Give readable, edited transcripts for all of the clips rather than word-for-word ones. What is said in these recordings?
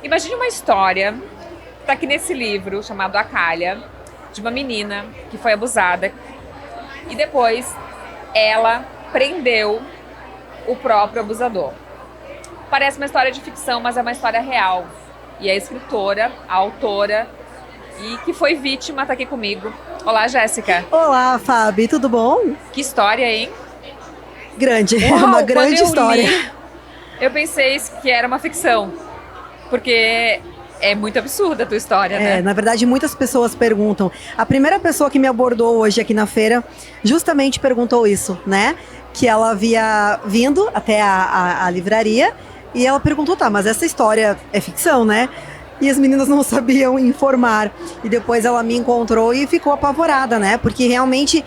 Imagine uma história, tá aqui nesse livro chamado A Calha, de uma menina que foi abusada e depois ela prendeu o próprio abusador. Parece uma história de ficção, mas é uma história real. E a escritora, a autora e que foi vítima tá aqui comigo. Olá, Jéssica. Olá, Fábio, tudo bom? Que história, hein? Grande, Uau, uma grande história. Eu pensei que era uma ficção, porque é muito absurda a tua história, né? Na verdade, muitas pessoas perguntam. A primeira pessoa que me abordou hoje aqui na feira justamente perguntou isso, né? Que ela havia vindo até a livraria e ela perguntou, tá, mas essa história é ficção, né? E as meninas não sabiam informar. E depois ela me encontrou e ficou apavorada, né? Porque realmente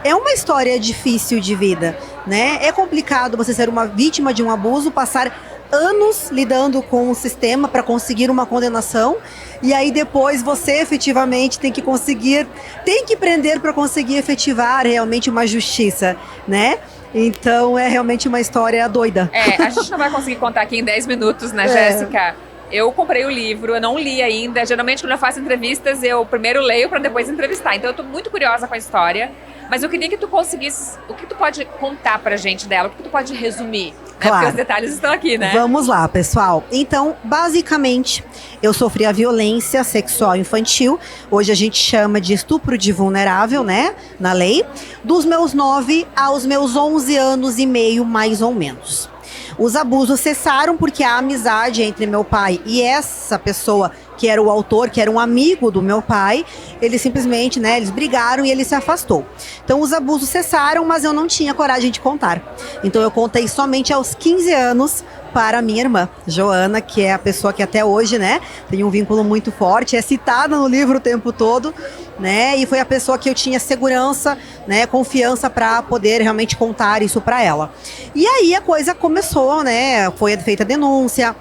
é uma história difícil de vida, né? É complicado você ser uma vítima de um abuso, passar anos lidando com o sistema para conseguir uma condenação e aí depois você efetivamente tem que prender para conseguir efetivar realmente uma justiça, né? Então é realmente uma história doida. A gente não vai conseguir contar aqui em 10 minutos, né, Jéssica? Eu comprei o livro, eu não li ainda. Geralmente, quando eu faço entrevistas, eu primeiro leio para depois entrevistar. Então, eu tô muito curiosa com a história. Mas eu queria que tu conseguisse... O que tu pode contar pra gente dela? O que tu pode resumir? Claro. Porque os detalhes estão aqui, né? Vamos lá, pessoal. Então, basicamente, eu sofri a violência sexual infantil. Hoje a gente chama de estupro de vulnerável, né? Na lei. Dos meus 9 aos meus 11 anos e meio, mais ou menos. Os abusos cessaram porque a amizade entre meu pai e essa pessoa que era o autor, que era um amigo do meu pai, eles simplesmente, né, eles brigaram e ele se afastou. Então os abusos cessaram, mas eu não tinha coragem de contar. Então eu contei somente aos 15 anos para a minha irmã, Joana, que é a pessoa que até hoje, né, tem um vínculo muito forte, é citada no livro o tempo todo, né, e foi a pessoa que eu tinha segurança, né, confiança para poder realmente contar isso para ela. E aí a coisa começou, né, foi feita a denúncia,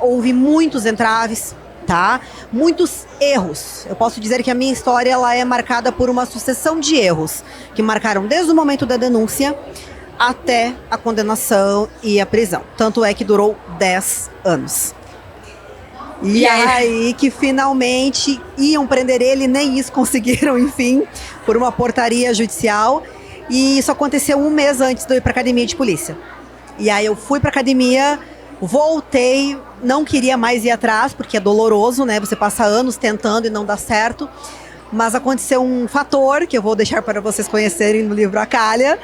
houve muitos entraves, tá? Muitos erros. Eu posso dizer que a minha história ela é marcada por uma sucessão de erros que marcaram desde o momento da denúncia até a condenação e a prisão. Tanto é que durou 10 anos. E aí que finalmente iam prender ele, nem isso conseguiram, enfim, por uma portaria judicial. E isso aconteceu um mês antes de eu ir para academia de polícia. E aí eu fui para academia, voltei, não queria mais ir atrás, porque é doloroso, né? Você passa anos tentando e não dá certo. Mas aconteceu um fator, que eu vou deixar para vocês conhecerem no livro A Calha,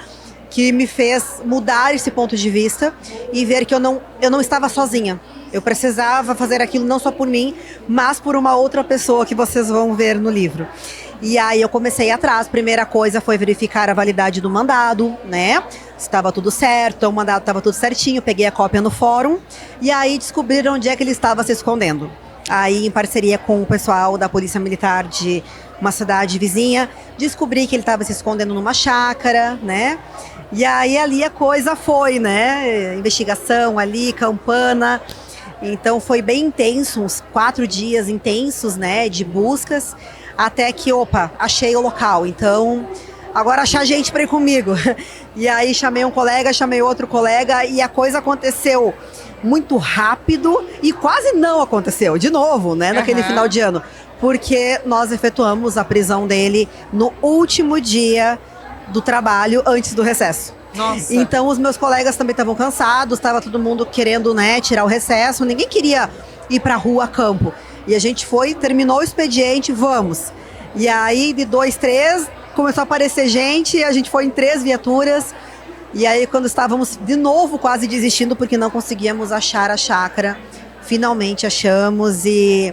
que me fez mudar esse ponto de vista e ver que eu não estava sozinha. Eu precisava fazer aquilo não só por mim, mas por uma outra pessoa que vocês vão ver no livro. E aí eu comecei atrás. Primeira coisa foi verificar a validade do mandado, né? Se estava tudo certo, o mandado estava tudo certinho. Peguei a cópia no fórum e aí descobriram onde é que ele estava se escondendo. Aí, em parceria com o pessoal da Polícia Militar de uma cidade vizinha, descobri que ele estava se escondendo numa chácara, né? E aí ali a coisa foi, né? Investigação ali, campana. Então foi bem intenso, uns 4 dias intensos, né? De buscas, até que, achei o local. Então, agora achar gente para ir comigo. E aí chamei um colega, chamei outro colega e a coisa aconteceu muito rápido e quase não aconteceu, de novo, né? Naquele final de ano. Porque nós efetuamos a prisão dele no último dia do trabalho, antes do recesso. Nossa. Então os meus colegas também estavam cansados, estava todo mundo querendo, né, tirar o recesso, ninguém queria ir pra rua, a campo. E a gente foi, terminou o expediente, vamos. E aí de 2, 3, começou a aparecer gente, a gente foi em 3 viaturas. E aí quando estávamos de novo quase desistindo porque não conseguíamos achar a chácara, finalmente achamos. E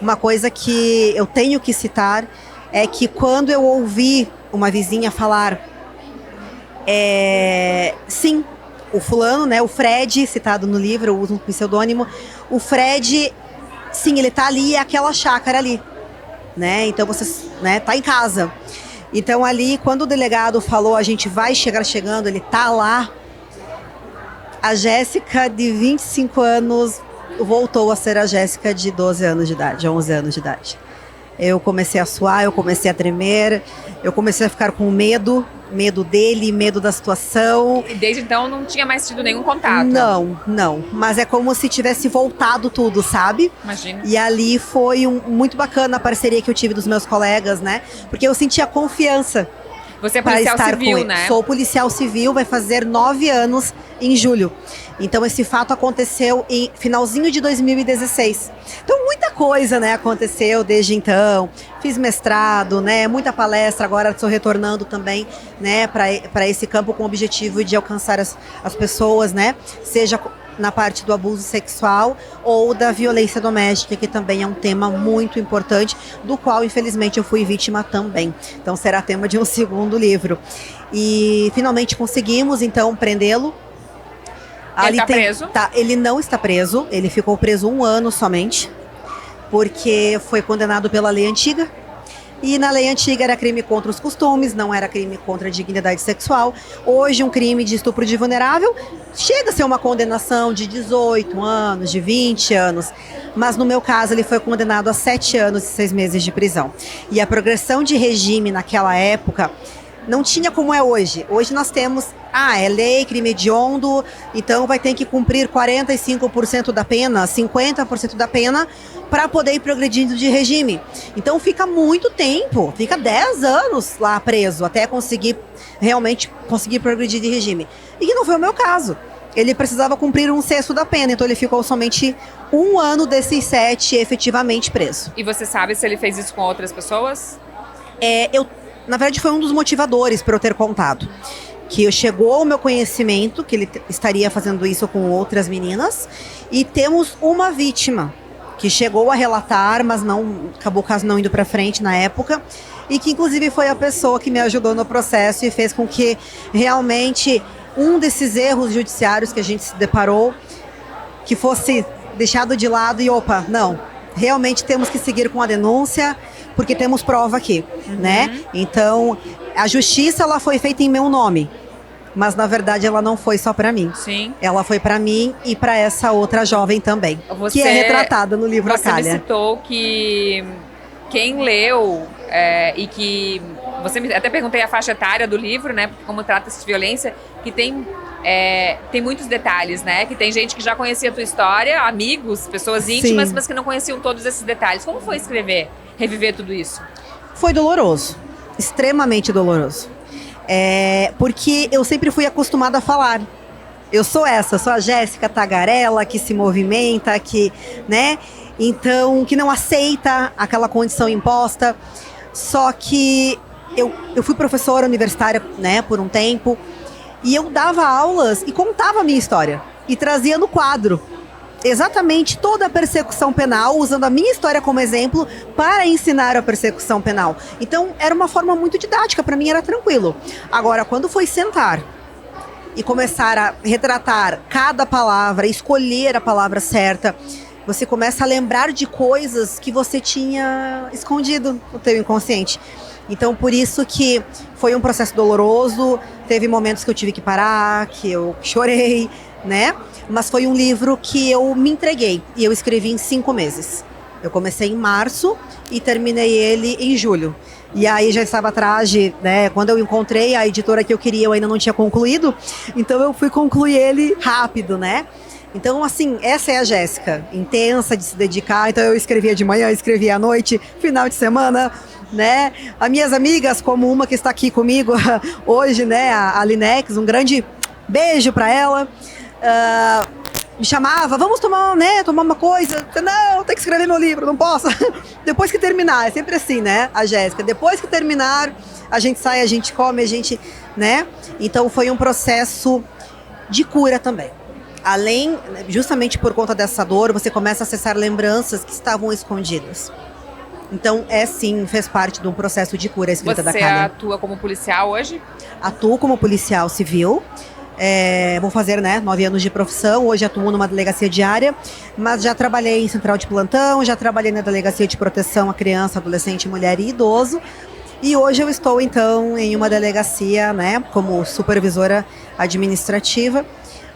uma coisa que eu tenho que citar é que quando eu ouvi uma vizinha falar, sim, o fulano, né, o Fred, citado no livro, eu uso um pseudônimo, o Fred, sim, ele tá ali, é aquela chácara ali, né, então vocês, né, tá em casa. Então ali, quando o delegado falou, a gente vai chegar chegando, ele tá lá, a Jéssica de 25 anos voltou a ser a Jéssica de 12 anos de idade, 11 anos de idade. Eu comecei a suar, eu comecei a tremer, eu comecei a ficar com medo dele, medo da situação. E desde então não tinha mais tido nenhum contato? Não. Mas é como se tivesse voltado tudo, sabe? Imagina. E ali foi muito bacana a parceria que eu tive dos meus colegas, né? Porque eu sentia confiança. Você é policial civil, né? Sou policial civil, vai fazer 9 anos em julho. Então esse fato aconteceu em finalzinho de 2016. Então muita coisa, né, aconteceu desde então. Fiz mestrado, né, muita palestra, agora estou retornando também, né, para esse campo com o objetivo de alcançar as pessoas, né, seja na parte do abuso sexual ou da violência doméstica, que também é um tema muito importante, do qual, infelizmente, eu fui vítima também. Então, será tema de um segundo livro. E, finalmente, conseguimos, então, prendê-lo. Ele está preso? Ele não está preso, ele ficou preso 1 ano somente, porque foi condenado pela lei antiga. E na lei antiga era crime contra os costumes, não era crime contra a dignidade sexual. Hoje, um crime de estupro de vulnerável chega a ser uma condenação de 18 anos, de 20 anos. Mas no meu caso, ele foi condenado a 7 anos e 6 meses de prisão. E a progressão de regime naquela época não tinha como é hoje. Hoje nós temos, é lei, crime hediondo, então vai ter que cumprir 45% da pena, 50% da pena, para poder ir progredindo de regime. Então fica muito tempo, fica 10 anos lá preso, até realmente conseguir progredir de regime. E que não foi o meu caso. Ele precisava cumprir 1/6 da pena, então ele ficou somente 1 ano desses 7 efetivamente preso. E você sabe se ele fez isso com outras pessoas? Na verdade, foi um dos motivadores para eu ter contado. Que chegou ao meu conhecimento que ele estaria fazendo isso com outras meninas. E temos uma vítima que chegou a relatar, mas acabou o caso não indo para frente na época. E que, inclusive, foi a pessoa que me ajudou no processo e fez com que, realmente, um desses erros judiciários que a gente se deparou, que fosse deixado de lado e, não, realmente temos que seguir com a denúncia, porque temos prova aqui, né? Então, a justiça, ela foi feita em meu nome, mas na verdade ela não foi só para mim. Sim. Ela foi para mim e para essa outra jovem também, que é retratada no livro Acalha. Você me citou que quem leu e que... até perguntei a faixa etária do livro, né? Porque como trata-se de violência, que tem muitos detalhes, né? Que tem gente que já conhecia a tua história, amigos, pessoas íntimas, mas que não conheciam todos esses detalhes. Como foi reviver tudo isso? Foi doloroso, extremamente doloroso. Porque eu sempre fui acostumada a falar. Eu sou a Jéssica tagarela, que se movimenta, né? Então, que não aceita aquela condição imposta. Só que eu fui professora universitária, né, por um tempo, e eu dava aulas e contava a minha história. E trazia no quadro exatamente toda a persecução penal, usando a minha história como exemplo para ensinar a persecução penal. Então, era uma forma muito didática, para mim era tranquilo. Agora, quando foi sentar e começar a retratar cada palavra, escolher a palavra certa, você começa a lembrar de coisas que você tinha escondido no teu inconsciente. Então, por isso que foi um processo doloroso, teve momentos que eu tive que parar, que eu chorei, né? Mas foi um livro que eu me entreguei e eu escrevi em 5 meses. Eu comecei em março e terminei ele em julho. E aí já estava atrás de, né, quando eu encontrei a editora que eu queria, eu ainda não tinha concluído, então eu fui concluir ele rápido, né? Então, assim, essa é a Jéssica, intensa de se dedicar. Então eu escrevia de manhã, escrevia à noite, final de semana, né? As minhas amigas, como uma que está aqui comigo hoje, né, a Linex, um grande beijo para ela. Me chamava, vamos tomar uma coisa. Não, tem que escrever meu livro, não posso. Depois que terminar, é sempre assim, né, a Jéssica. Depois que terminar, a gente sai, a gente come, a gente, né? Então foi um processo de cura também. Além, justamente por conta dessa dor, você começa a acessar lembranças que estavam escondidas. Então, sim, fez parte de um processo de cura a escrita da Acalha. Você atua como policial hoje? Atuo como policial civil. Vou fazer 9 anos de profissão, hoje atuo numa delegacia diária, mas já trabalhei em central de plantão, já trabalhei na delegacia de proteção à criança, adolescente, mulher e idoso, e hoje eu estou então em uma delegacia, né, como supervisora administrativa,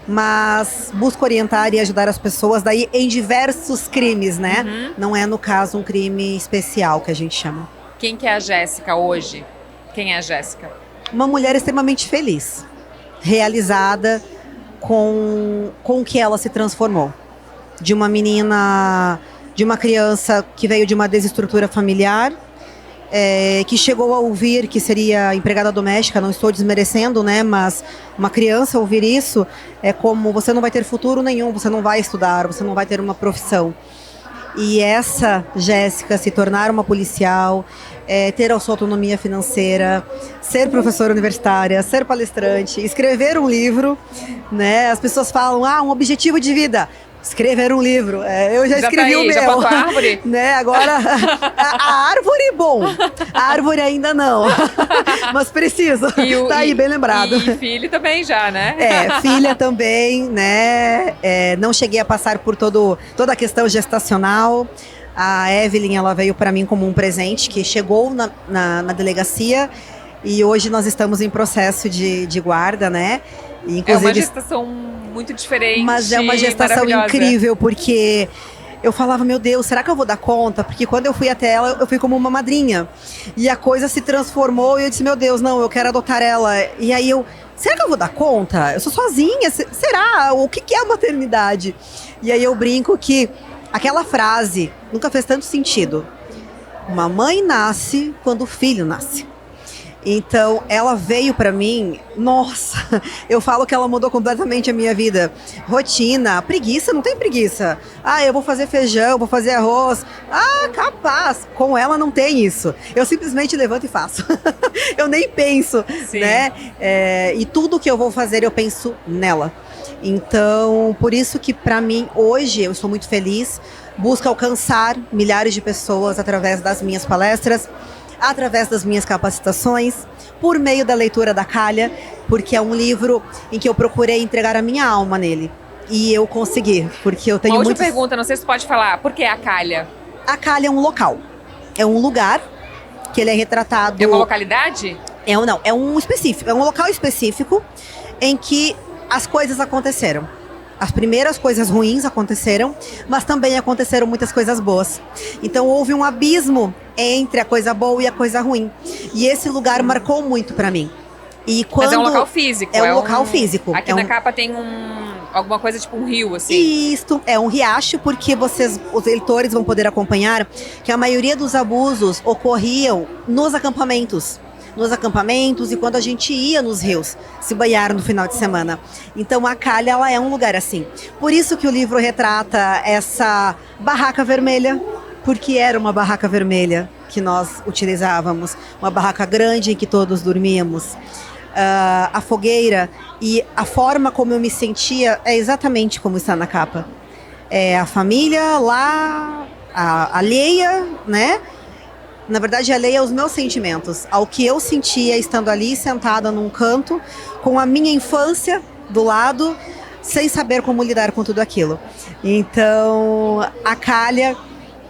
mas busco orientar e ajudar as pessoas daí em diversos crimes, né? Não é, no caso, um crime especial que a gente chama. Quem que é a Jéssica hoje? Quem é a Jéssica? Uma mulher extremamente feliz, realizada com o que ela se transformou. De uma menina, de uma criança que veio de uma desestrutura familiar, que chegou a ouvir que seria empregada doméstica, não estou desmerecendo, né? Mas uma criança ouvir isso é como: você não vai ter futuro nenhum, você não vai estudar, você não vai ter uma profissão. E essa Jéssica se tornar uma policial, ter a sua autonomia financeira, ser professora universitária, ser palestrante, escrever um livro, né? As pessoas falam: um objetivo de vida. Escrever um livro. Eu já escrevi o meu. Já plantou a árvore? Né? Agora, a árvore, bom. A árvore ainda não. Mas preciso. Tá aí, bem lembrado. E filho também já, né? Filha também, né? Não cheguei a passar por toda a questão gestacional. A Evelyn, ela veio para mim como um presente que chegou na delegacia, e hoje nós estamos em processo de guarda, né? E, inclusive, é uma gestação muito diferente. Mas é uma gestação incrível, porque eu falava: meu Deus, será que eu vou dar conta? Porque quando eu fui até ela, eu fui como uma madrinha. E a coisa se transformou e eu disse: meu Deus, não, eu quero adotar ela. E aí será que eu vou dar conta? Eu sou sozinha, será? O que é a maternidade? E aí eu brinco que aquela frase nunca fez tanto sentido. Uma mãe nasce quando o filho nasce. Então, ela veio pra mim, nossa, eu falo que ela mudou completamente a minha vida. Rotina, preguiça, não tem preguiça. Eu vou fazer feijão, vou fazer arroz. Capaz, com ela não tem isso. Eu simplesmente levanto e faço. Eu nem penso, Sim. Né? E tudo que eu vou fazer, eu penso nela. Então, por isso que pra mim, hoje, eu sou muito feliz. Busco alcançar milhares de pessoas através das minhas palestras, através das minhas capacitações, por meio da leitura da Calha, porque é um livro em que eu procurei entregar a minha alma nele. E eu consegui, porque eu tenho Uma última pergunta, não sei se você pode falar, por que a Calha? A Calha é um local, é um lugar que ele é retratado... É uma localidade? Não, é um específico, é um local específico em que as coisas aconteceram. As primeiras coisas ruins aconteceram, mas também aconteceram muitas coisas boas. Então houve um abismo entre a coisa boa e a coisa ruim. E esse lugar marcou muito pra mim. E quando... Mas é um local físico. É um local físico. Aqui na capa tem alguma coisa tipo um rio, assim. Isso, é um riacho, porque os leitores vão poder acompanhar que a maioria dos abusos ocorriam nos acampamentos. E quando a gente ia nos rios se banhar no final de semana. Então a Calha, ela é um lugar assim. Por isso que o livro retrata essa barraca vermelha, porque era uma barraca vermelha que nós utilizávamos, uma barraca grande em que todos dormíamos. A fogueira e a forma como eu me sentia é exatamente como está na capa. A família lá, alheia, né? Na verdade, alheia aos meus sentimentos, ao que eu sentia estando ali sentada num canto, com a minha infância do lado, sem saber como lidar com tudo aquilo. Então, a Calha,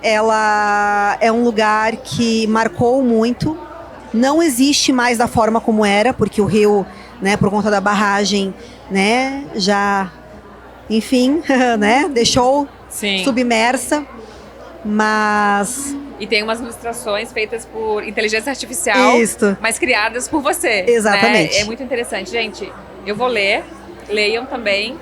ela é um lugar que marcou muito. Não existe mais da forma como era, porque o rio, né, por conta da barragem, né, já, enfim, né, deixou Sim. submersa, mas... E tem umas ilustrações feitas por inteligência artificial, Isso. mas criadas por você. Exatamente. Né? É muito interessante. Gente, eu vou ler, leiam também.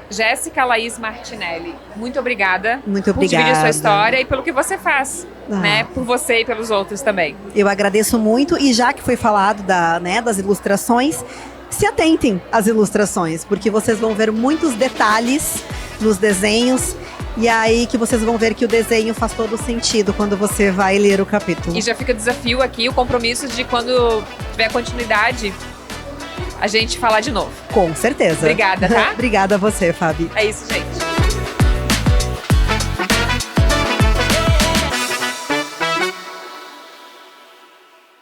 Jéssica Laís Martinelli, muito obrigada. Muito por dividir obrigada. sua história e pelo que você faz, né? Por você e pelos outros também. Eu agradeço muito, e já que foi falado das ilustrações, se atentem às ilustrações, porque vocês vão ver muitos detalhes nos desenhos. E aí que vocês vão ver que o desenho faz todo sentido quando você vai ler o capítulo. E já fica o desafio aqui, o compromisso de quando tiver continuidade, a gente falar de novo. Com certeza. Obrigada, tá? Obrigada a você, Fabi. É isso, gente.